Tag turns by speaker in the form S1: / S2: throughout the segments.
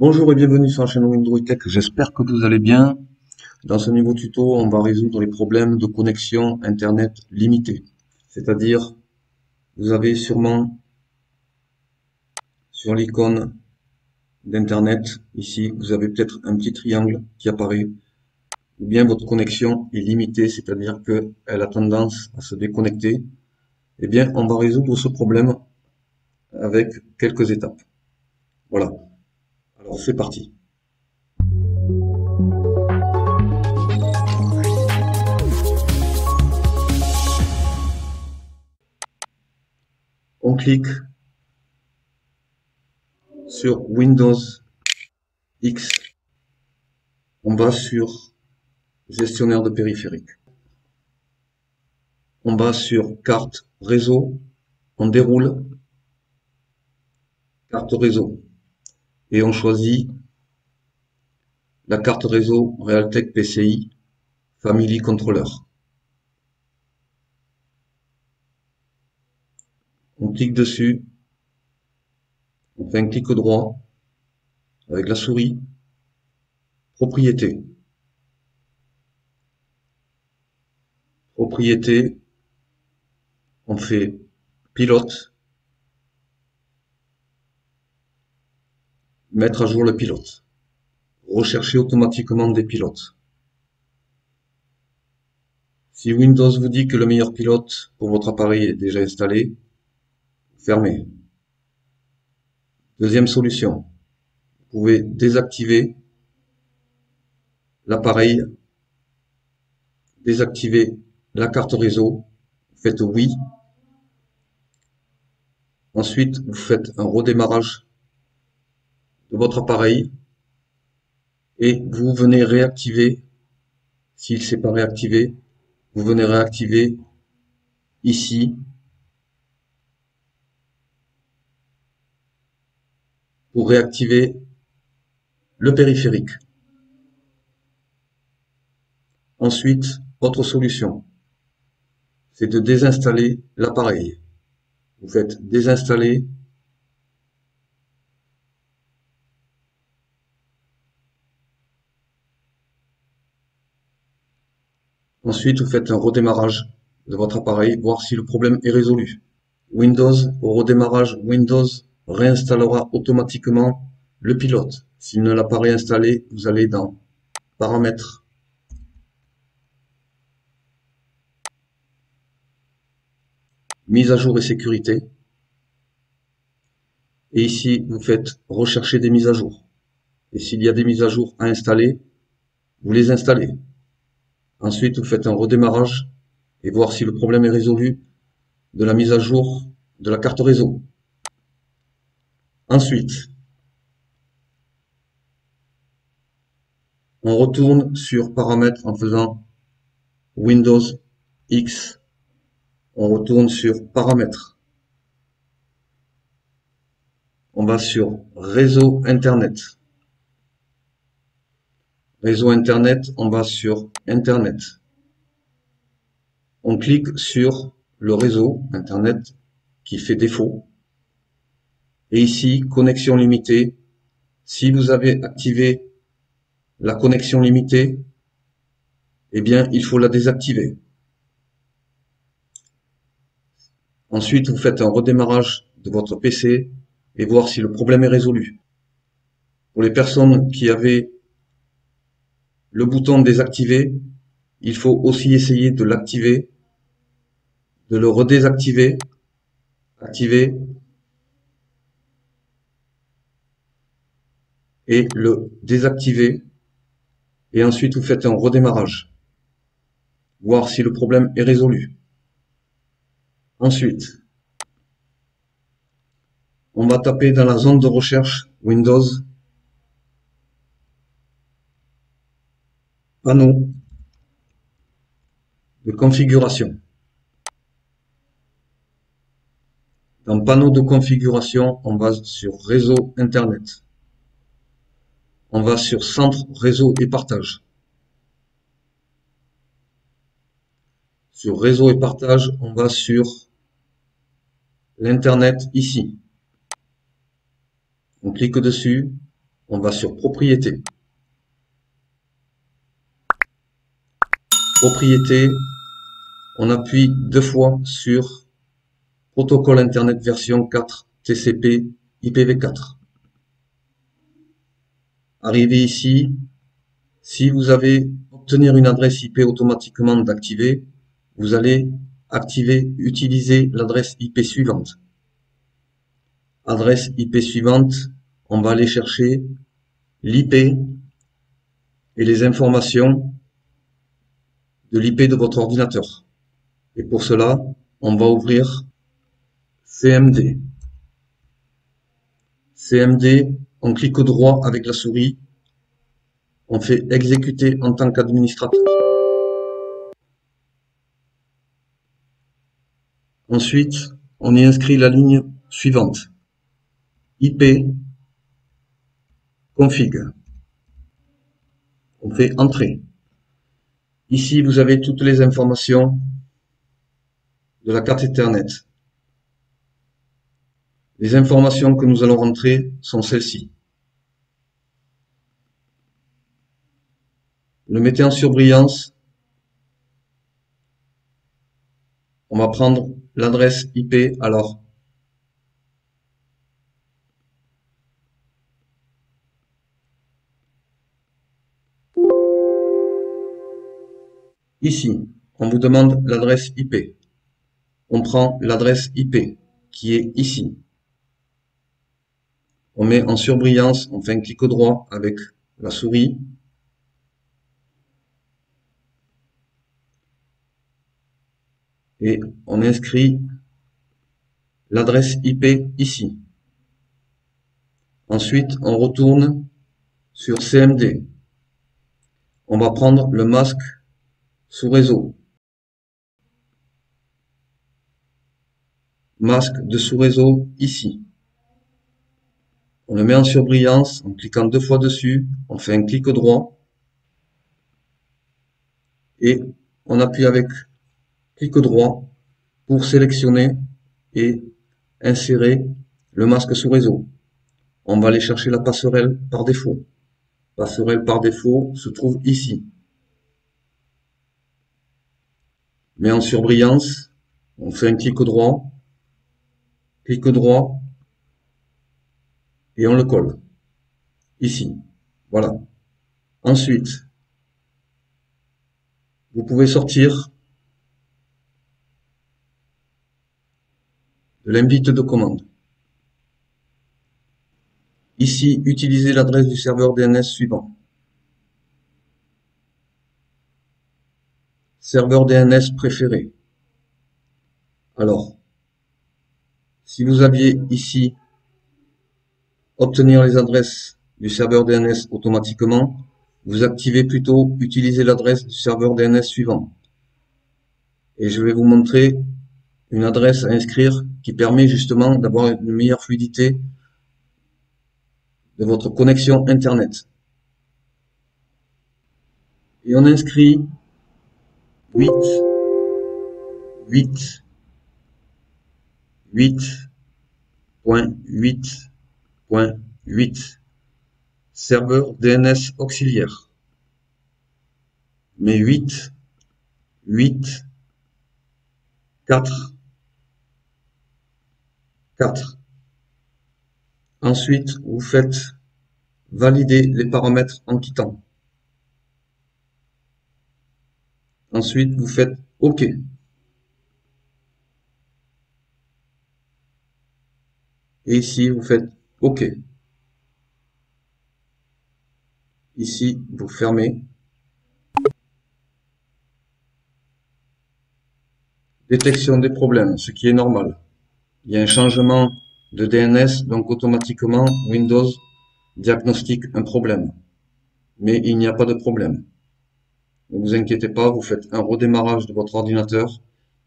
S1: Bonjour et bienvenue sur la chaîne Windows Tech, j'espère que vous allez bien. Dans ce nouveau tuto, on va résoudre les problèmes de connexion Internet limitée. C'est-à-dire, vous avez sûrement sur l'icône d'Internet, ici, vous avez peut-être un petit triangle qui apparaît, ou bien votre connexion est limitée, c'est-à-dire qu'elle a tendance à se déconnecter. Eh bien, on va résoudre ce problème avec quelques étapes. Voilà, alors c'est parti. On clique sur Windows X, on va sur gestionnaire de périphérique. On va sur carte réseau, on déroule carte réseau et on choisit la carte réseau Realtek PCI Family Controller. On clique dessus, on fait un clic droit avec la souris, propriété. Propriété, on fait pilote, mettre à jour le pilote, rechercher automatiquement des pilotes. Si Windows vous dit que le meilleur pilote pour votre appareil est déjà installé, fermez. Deuxième solution, vous pouvez désactiver l'appareil, désactiver la carte réseau, faites oui. Ensuite, vous faites un redémarrage de votre appareil et vous venez réactiver, s'il ne s'est pas réactivé, vous venez réactiver ici pour réactiver le périphérique. Ensuite, autre solution, c'est de désinstaller l'appareil. Vous faites désinstaller. Ensuite, vous faites un redémarrage de votre appareil, voir si le problème est résolu. Windows, au redémarrage, Windows réinstallera automatiquement le pilote. S'il ne l'a pas réinstallé, vous allez dans Paramètres, Mise à jour et sécurité. Et ici, vous faites Rechercher des mises à jour. Et s'il y a des mises à jour à installer, vous les installez. Ensuite, vous faites un redémarrage et voir si le problème est résolu de la mise à jour de la carte réseau. Ensuite, on retourne sur Paramètres en faisant Windows X. On retourne sur Paramètres. On va sur Réseau Internet. Réseau Internet, on va sur Internet. On clique sur le réseau Internet qui fait défaut. Et ici, connexion limitée. Si vous avez activé la connexion limitée, eh bien, il faut la désactiver. Ensuite, vous faites un redémarrage de votre PC et voir si le problème est résolu. Pour les personnes qui avaient le bouton désactivé, il faut aussi essayer de l'activer, de le redésactiver, activer et le désactiver. Et ensuite, vous faites un redémarrage, voir si le problème est résolu. Ensuite, on va taper dans la zone de recherche Windows, panneau de configuration. Dans panneau de configuration, on va sur réseau Internet. On va sur centre réseau et partage. Sur réseau et partage, on va sur l'Internet ici. On clique dessus, on va sur Propriétés. Propriétés, on appuie 2 fois sur Protocole Internet version 4 TCP IPv4. Arrivé ici, si vous avez obtenir une adresse IP automatiquement d'activer, vous allez utiliser l'adresse IP suivante. Adresse IP suivante, on va aller chercher l'IP et les informations de l'IP de votre ordinateur. Et pour cela, on va ouvrir CMD. CMD, on clique droit avec la souris, on fait exécuter en tant qu'administrateur. Ensuite, on y inscrit la ligne suivante. IP config. On fait Entrée. Ici, vous avez toutes les informations de la carte Ethernet. Les informations que nous allons rentrer sont celles-ci. Le mettez en surbrillance. On va prendre l'adresse IP. Alors, ici, on vous demande l'adresse IP. On prend l'adresse IP qui est ici. On met en surbrillance, on fait un clic droit avec la souris. Et on inscrit l'adresse IP ici. Ensuite, on retourne sur CMD. On va prendre le masque sous réseau. Masque de sous réseau ici. On le met en surbrillance en cliquant 2 fois dessus. On fait un clic droit. Et on appuie avec clic droit pour sélectionner et insérer le masque sous réseau. On va aller chercher la passerelle par défaut. Passerelle par défaut se trouve ici. Mais en surbrillance, on fait un clic droit et on le colle ici. Voilà. Ensuite, vous pouvez sortir de l'invite de commande. Ici, utilisez l'adresse du serveur DNS suivant. Serveur DNS préféré. Alors, si vous aviez ici obtenir les adresses du serveur DNS automatiquement, vous activez plutôt utiliser l'adresse du serveur DNS suivant. Et je vais vous montrer une adresse à inscrire qui permet justement d'avoir une meilleure fluidité de votre connexion Internet. Et on inscrit 8.8.8.8 serveur DNS auxiliaire. Mais 4. Ensuite, vous faites valider les paramètres en quittant. Ensuite, vous faites OK. Et ici, vous faites OK. Ici, vous fermez. Détection des problèmes, ce qui est normal. Il y a un changement de DNS, donc automatiquement, Windows diagnostique un problème. Mais il n'y a pas de problème. Ne vous inquiétez pas, vous faites un redémarrage de votre ordinateur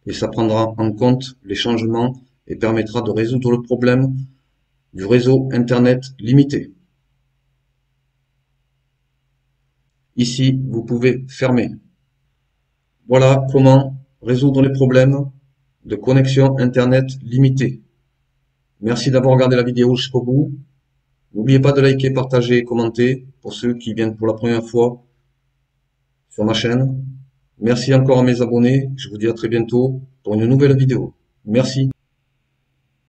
S1: et ça prendra en compte les changements et permettra de résoudre le problème du réseau Internet limité. Ici, vous pouvez fermer. Voilà comment résoudre les problèmes de connexion Internet limitée. Merci d'avoir regardé la vidéo jusqu'au bout. N'oubliez pas de liker, partager et commenter pour ceux qui viennent pour la première fois sur ma chaîne. Merci encore à mes abonnés. Je vous dis à très bientôt pour une nouvelle vidéo. Merci.